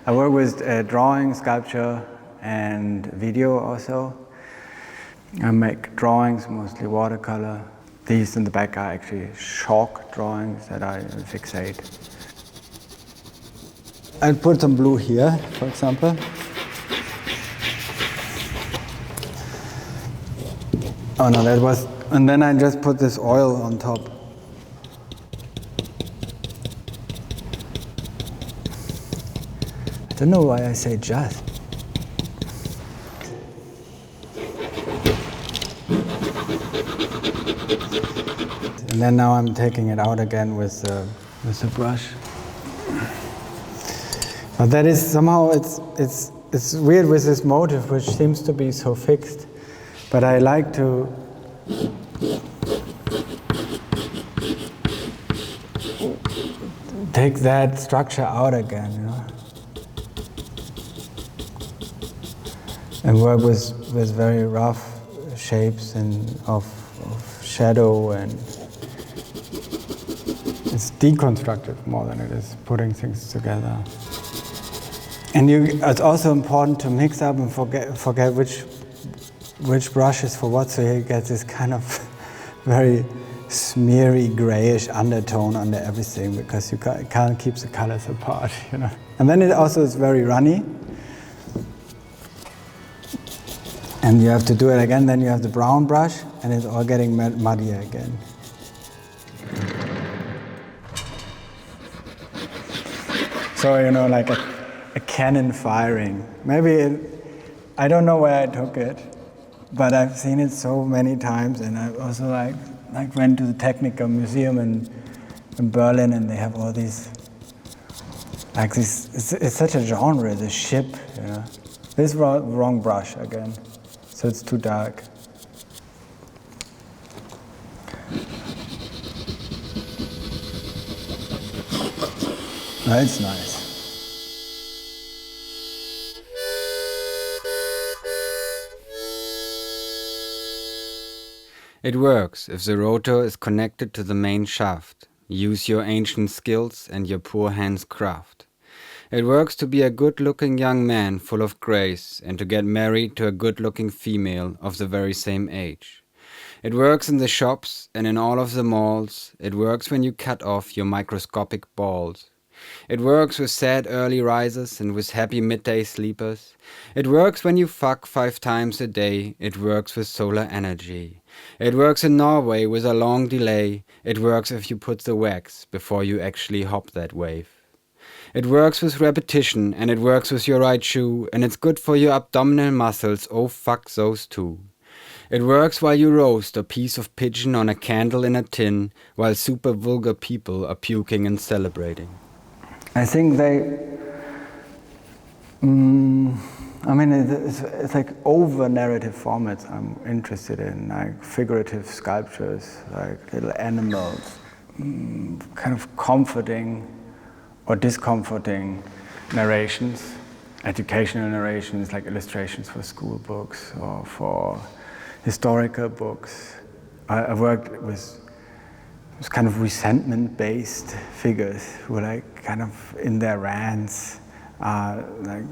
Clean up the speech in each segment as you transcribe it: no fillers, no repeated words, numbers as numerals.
I work with drawing, sculpture, and video also. I make drawings, mostly watercolor. These in the back are actually chalk drawings that I fixate. I'll put some blue here, for example. Oh no, that was, and then I just put this oil on top. I don't know why I say just. And then now I'm taking it out again with the brush. But that is somehow, it's weird with this motif, which seems to be so fixed. But I like to take that structure out again, you know, and work with very rough shapes and of shadow, and it's deconstructive more than it is putting things together. And it's also important to mix up and forget which brush is for what, so you get this kind of very smeary grayish undertone under everything, because you can't keep the colors apart, you know. And then it also is very runny, and you have to do it again. Then you have the brown brush, and it's all getting muddier again. So, you know, like a cannon firing. Maybe I don't know where I took it, but I've seen it so many times, and I also like went to the Technical Museum in Berlin, and they have all these, like this, it's such a genre, the ship, you know. This wrong brush again, so it's too dark. That's nice. It works if the rotor is connected to the main shaft. Use your ancient skills and your poor hand's craft. It works to be a good-looking young man full of grace and to get married to a good-looking female of the very same age. It works in the shops and in all of the malls. It works when you cut off your microscopic balls. It works with sad early risers and with happy midday sleepers. It works when you fuck 5 times a day. It works with solar energy. It works in Norway with a long delay. It works if you put the wax before you actually hop that wave. It works with repetition, and it works with your right shoe, and it's good for your abdominal muscles. Oh, fuck those too. It works while you roast a piece of pigeon on a candle in a tin, while super vulgar people are puking and celebrating. I think I mean, it's like over-narrative formats I'm interested in, like figurative sculptures, like little animals, kind of comforting or discomforting narrations, educational narrations, like illustrations for school books or for historical books. I worked with kind of resentment-based figures who are like kind of in their rants, like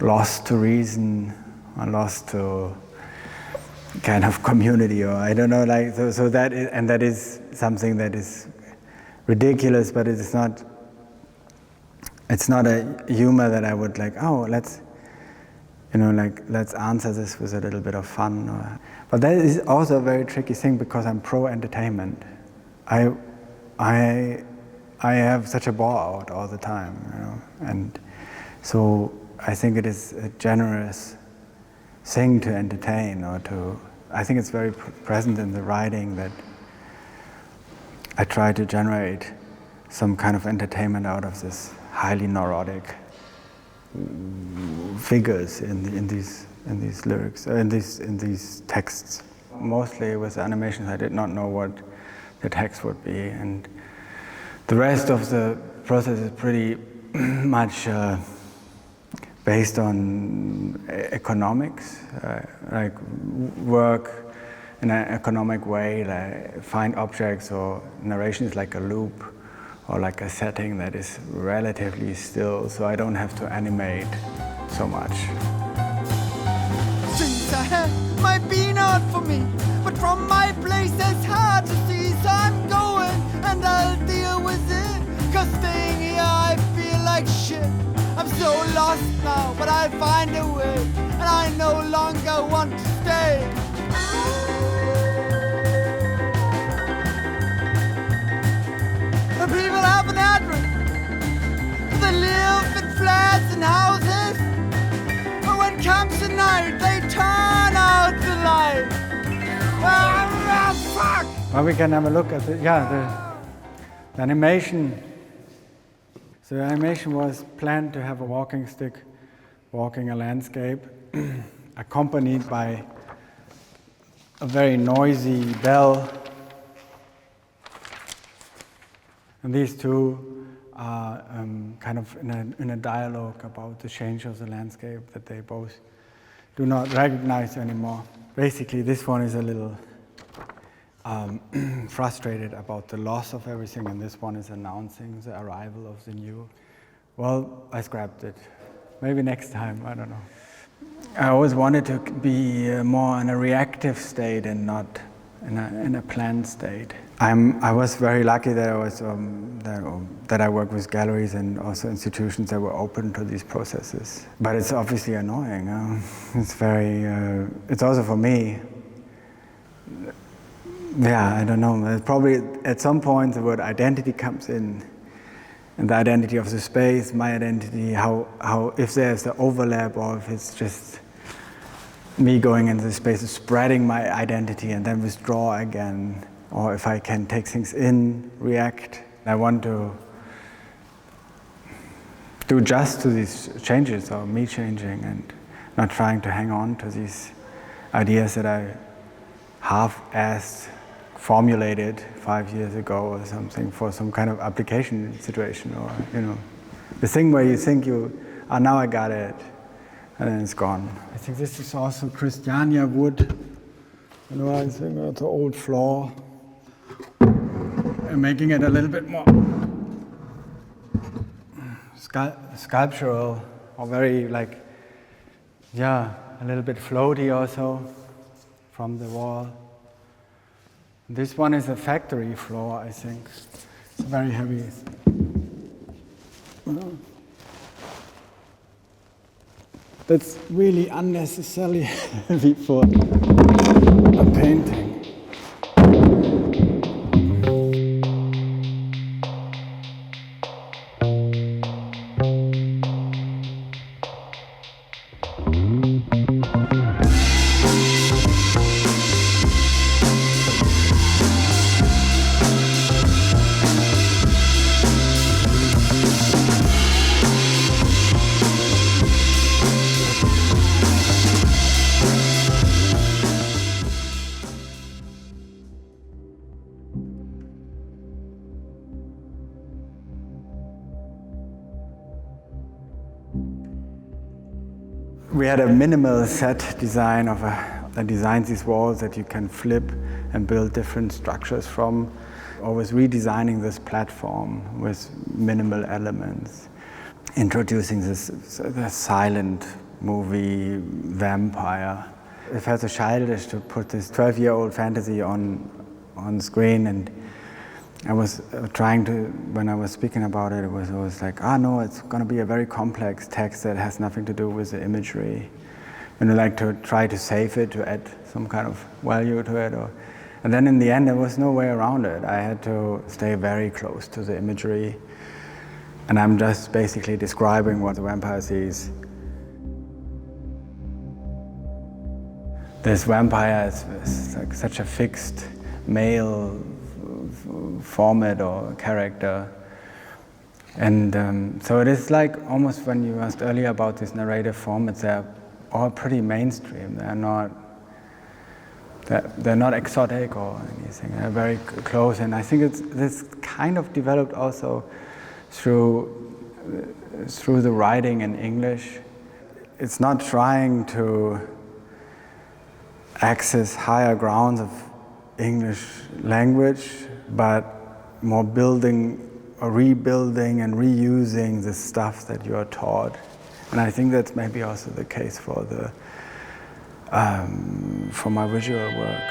lost to reason or lost to kind of community, or I don't know, like so that is, and that is something that is ridiculous, but it's not a humor that I would like, oh, let's answer this with a little bit of fun. But that is also a very tricky thing, because I'm pro-entertainment. I have such a ball out all the time, you know, and so I think it is a generous thing to entertain, or to, I think it's very present in the writing that I try to generate some kind of entertainment out of this highly neurotic figures in these lyrics, in these texts. Mostly with animations, I did not know what the text would be, and the rest of the process is pretty much based on economics, like work in an economic way, like find objects or narrations like a loop, or like a setting that is relatively still, so I don't have to animate so much. Things ahead might be not for me, but from my place it's hard to see, so I'm going and I'll deal with it. Cause staying here I feel like shit. I'm so lost now, but I'll find a way, and I no longer want to stay. The people have an address, they live in flats and houses, but when comes the night, they turn out the light. Ah, fuck! Well, we can have a look at the animation. So the animation was planned to have a walking stick walking a landscape accompanied by a very noisy bell. And these two are kind of in a dialogue about the change of the landscape that they both do not recognize anymore. Basically, this one is a little frustrated about the loss of everything, and this one is announcing the arrival of the new. Well, I scrapped it. Maybe next time, I don't know. I always wanted to be more in a reactive state and not in a planned state. I was very lucky that that I work with galleries and also institutions that were open to these processes. But it's obviously annoying. It's very. It's also for me. Yeah, I don't know. Probably at some point the word identity comes in, and the identity of the space, my identity. How if there's the overlap, or if it's just me going into the space, spreading my identity and then withdraw again, or if I can take things in, react. I want to do just to these changes, or me changing, and not trying to hang on to these ideas that I half-assed formulated 5 years ago or something for some kind of application situation, or the thing where you think now I got it, and then it's gone. I think this is also Christiania wood. I think it's an old floor. And making it a little bit more sculptural, or very a little bit floaty also from the wall. This one is a factory floor, I think. It's very heavy. That's really unnecessarily heavy for a painting. We had a minimal set design that designs these walls that you can flip and build different structures from. Always redesigning this platform with minimal elements, introducing the silent movie vampire. It felt so childish to put this 12-year-old fantasy on screen, and I was trying to, when I was speaking about it, it was always like, no, it's going to be a very complex text that has nothing to do with the imagery. And I like to try to save it, to add some kind of value to it. And then in the end, there was no way around it. I had to stay very close to the imagery. And I'm just basically describing what the vampire sees. This vampire is like such a fixed male format or character, and so it is like almost when you asked earlier about these narrative formats, they're all pretty mainstream. They're not exotic or anything. They're very close, and I think this kind of developed also through the writing in English. It's not trying to access higher grounds of English language, but more building rebuilding and reusing the stuff that you are taught. And I think that's maybe also the case for my visual work.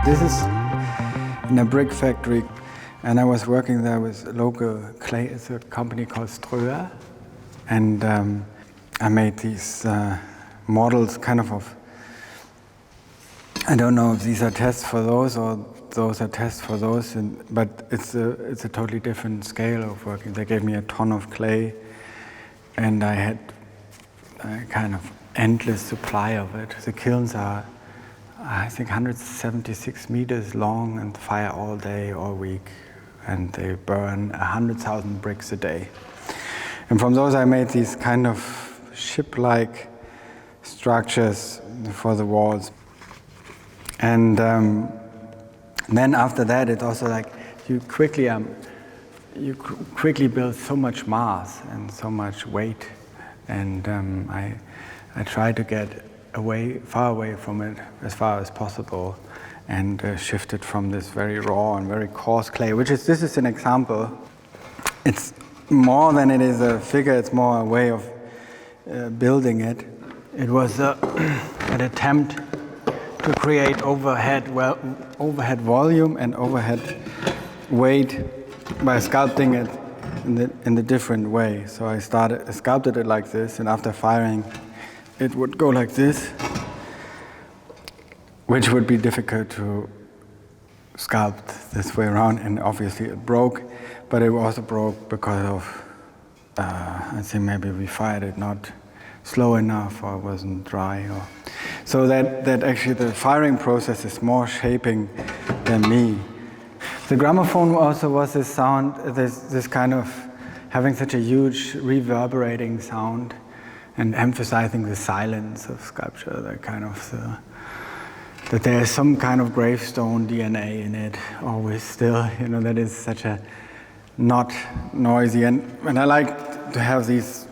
This is in a brick factory, and I was working there with local clay. It's a company called Ströer, and I made these models kind of, I don't know if these are tests for those or those are tests for those, but it's a totally different scale of working. They gave me a ton of clay, and I had a kind of endless supply of it. The kilns are, I think, 176 meters long and fire all day, all week, and they burn 100,000 bricks a day. And from those I made these kind of ship-like structures for the walls. And then after that, it's also like you quickly build so much mass and so much weight, and I try to get far away from it as far as possible, and shifted from this very raw and very coarse clay, this is an example. It's more than it is a figure, it's more a way of building it. It was an attempt to create overhead volume and overhead weight by sculpting it in the different way. So I sculpted it like this, and after firing, it would go like this, which would be difficult to sculpt this way around, and obviously it broke, but it also broke because of, I think maybe we fired it not slow enough or it wasn't dry. So that actually the firing process is more shaping than me. The gramophone also was this sound, this kind of having such a huge reverberating sound, and emphasizing the silence of sculpture, that there is some kind of gravestone DNA in it, always still, that is such a not noisy. And I like to have these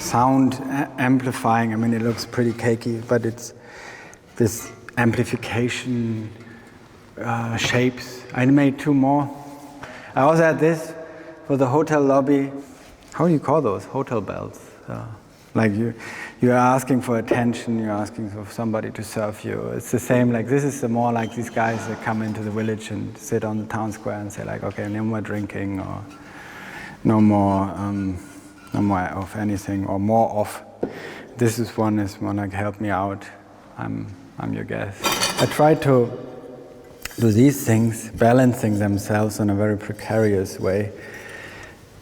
sound amplifying, it looks pretty cakey, but it's this amplification shapes. I made two more. I also had this for the hotel lobby. How do you call those? Hotel bells. Like you're asking for attention, you're asking for somebody to serve you. It's the same, this is more like these guys that come into the village and sit on the town square and say okay, no more drinking, or no more of anything, or more of. This is one like, help me out, I'm your guest. I try to do these things, balancing themselves in a very precarious way.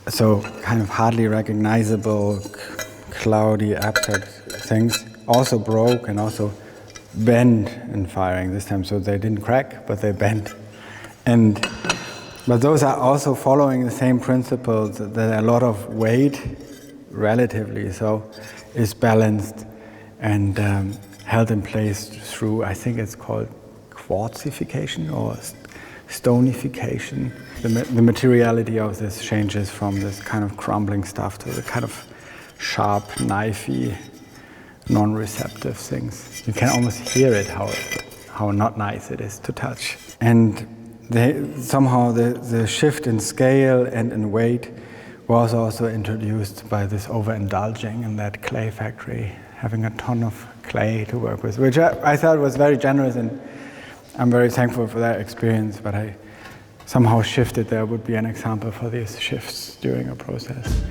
So kind of hardly recognizable, cloudy, abstract things also broke and also bent in firing this time. So they didn't crack, but they bent. But those are also following the same principles, that a lot of weight, relatively so, is balanced and held in place through, I think it's called quartzification or stonification. The materiality of this changes from this kind of crumbling stuff to the kind of sharp, knifey, non-receptive things. You can almost hear it, how not nice it is to touch. And somehow the shift in scale and in weight was also introduced by this overindulging in that clay factory, having a ton of clay to work with, which I thought was very generous, and I'm very thankful for that experience, but I somehow shifted. There would be an example for these shifts during a process.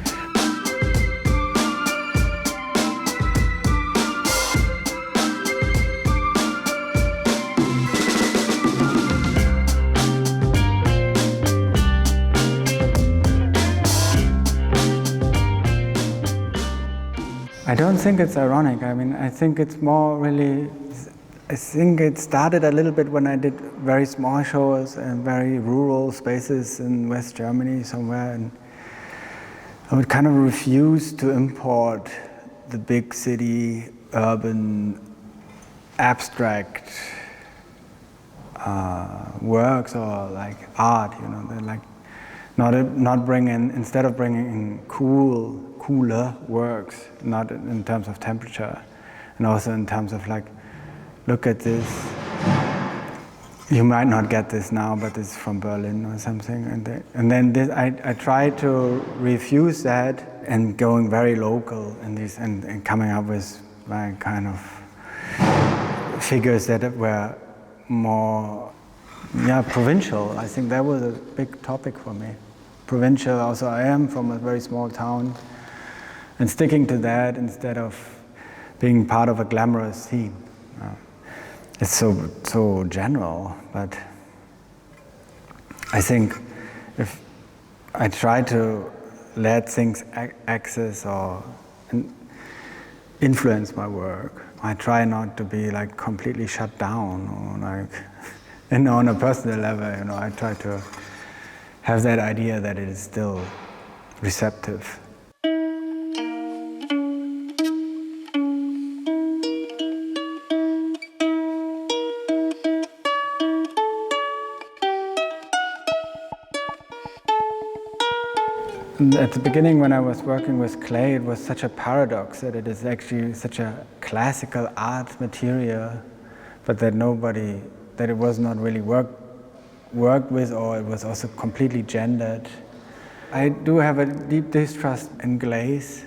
I don't think it's ironic. I think it's more really, I think it started a little bit when I did very small shows in very rural spaces in West Germany somewhere, and I would kind of refuse to import the big city, urban, abstract works or like art, you know, they're like not bring in, instead of bringing in cooler works, not in terms of temperature, and also in terms of like, look at this, you might not get this now, but it's from Berlin or something, and then this, I try to refuse that and going very local in these and coming up with like kind of figures that were more provincial. I think that was a big topic for me. Provincial, also I am from a very small town, and sticking to that instead of being part of a glamorous scene. It's so general, but I think if I try to let things access or influence my work, I try not to be like completely shut down or like, and on a personal level, you know, I try to have that idea that it is still receptive. At the beginning, when I was working with clay, it was such a paradox that it is actually such a classical art material, but that it was not really worked with, or it was also completely gendered. I do have a deep distrust in glaze.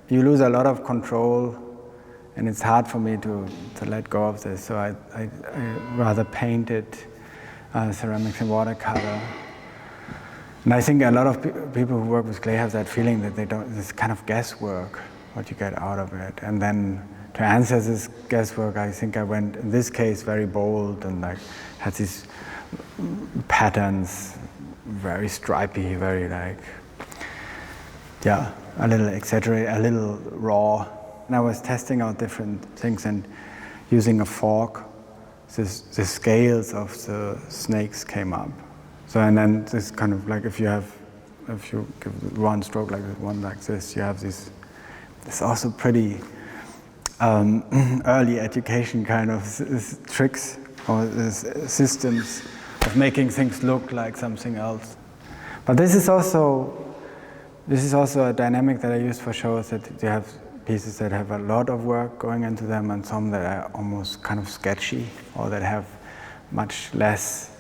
You lose a lot of control, and it's hard for me to let go of this, so I rather paint it, ceramics and watercolor. And I think a lot of people who work with clay have that feeling that they don't, this kind of guesswork, what you get out of it. And then to answer this guesswork, I think I went, in this case, very bold and like had these patterns, very stripy, very like, a little exaggerated, a little raw. And I was testing out different things and using a fork, the scales of the snakes came up. So, and then this kind of like, if you give one stroke like this, one like this, you have this also pretty early education kind of tricks or systems of making things look like something else. But this is also a dynamic that I use for shows, that you have pieces that have a lot of work going into them and some that are almost kind of sketchy or that have much less,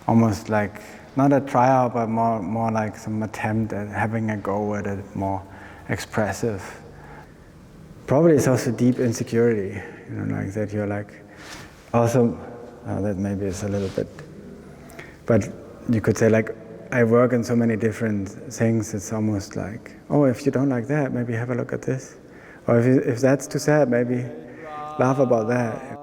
almost like, not a tryout, but more like some attempt at having a go at it, more expressive. Probably it's also deep insecurity, you know, like that you're like, also, that maybe is a little bit, but you could say like, I work in so many different things, it's almost like, oh, if you don't like that, maybe have a look at this. Or if that's too sad, maybe laugh about that.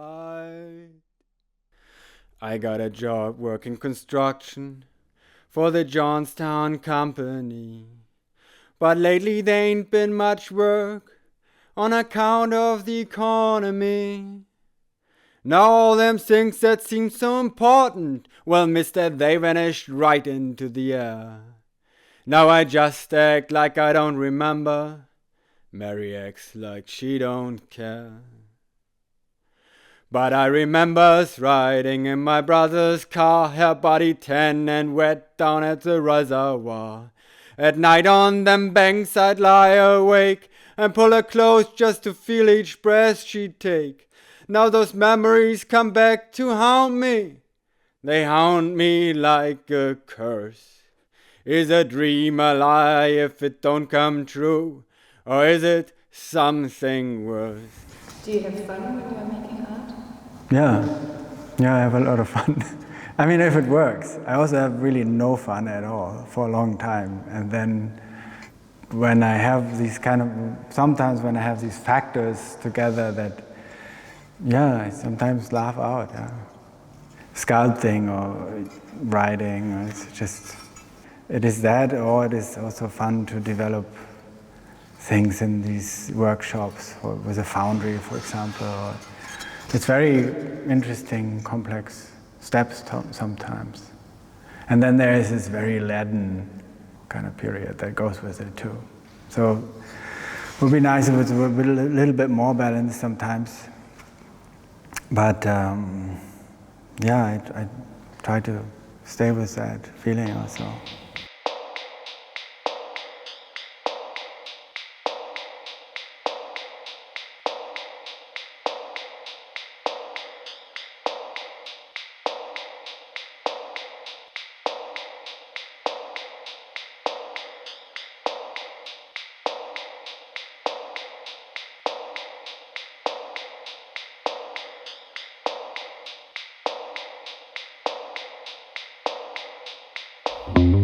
I got a job working construction for the Johnstown Company. But lately there ain't been much work on account of the economy. Now all them things that seem so important, well, mister, they vanished right into the air. Now I just act like I don't remember. Mary acts like she don't care. But I remembers riding in my brother's car, her body tan and wet down at the reservoir. At night on them banks I'd lie awake and pull her close just to feel each breath she'd take. Now those memories come back to haunt me. They haunt me like a curse. Is a dream a lie if it don't come true? Or is it something worse? Do you have fun when you're making art? Yeah, I have a lot of fun. I mean, if it works. I also have really no fun at all for a long time. And then when I have these sometimes when I have these factors together that, I sometimes laugh out. Sculpting or writing, or it is that, or it is also fun to develop things in these workshops with a foundry, for example. It's very interesting, complex steps sometimes. And then there is this very leaden kind of period that goes with it too. So it would be nice if it was a little bit more balanced sometimes. But yeah, I try to stay with that feeling also. Thank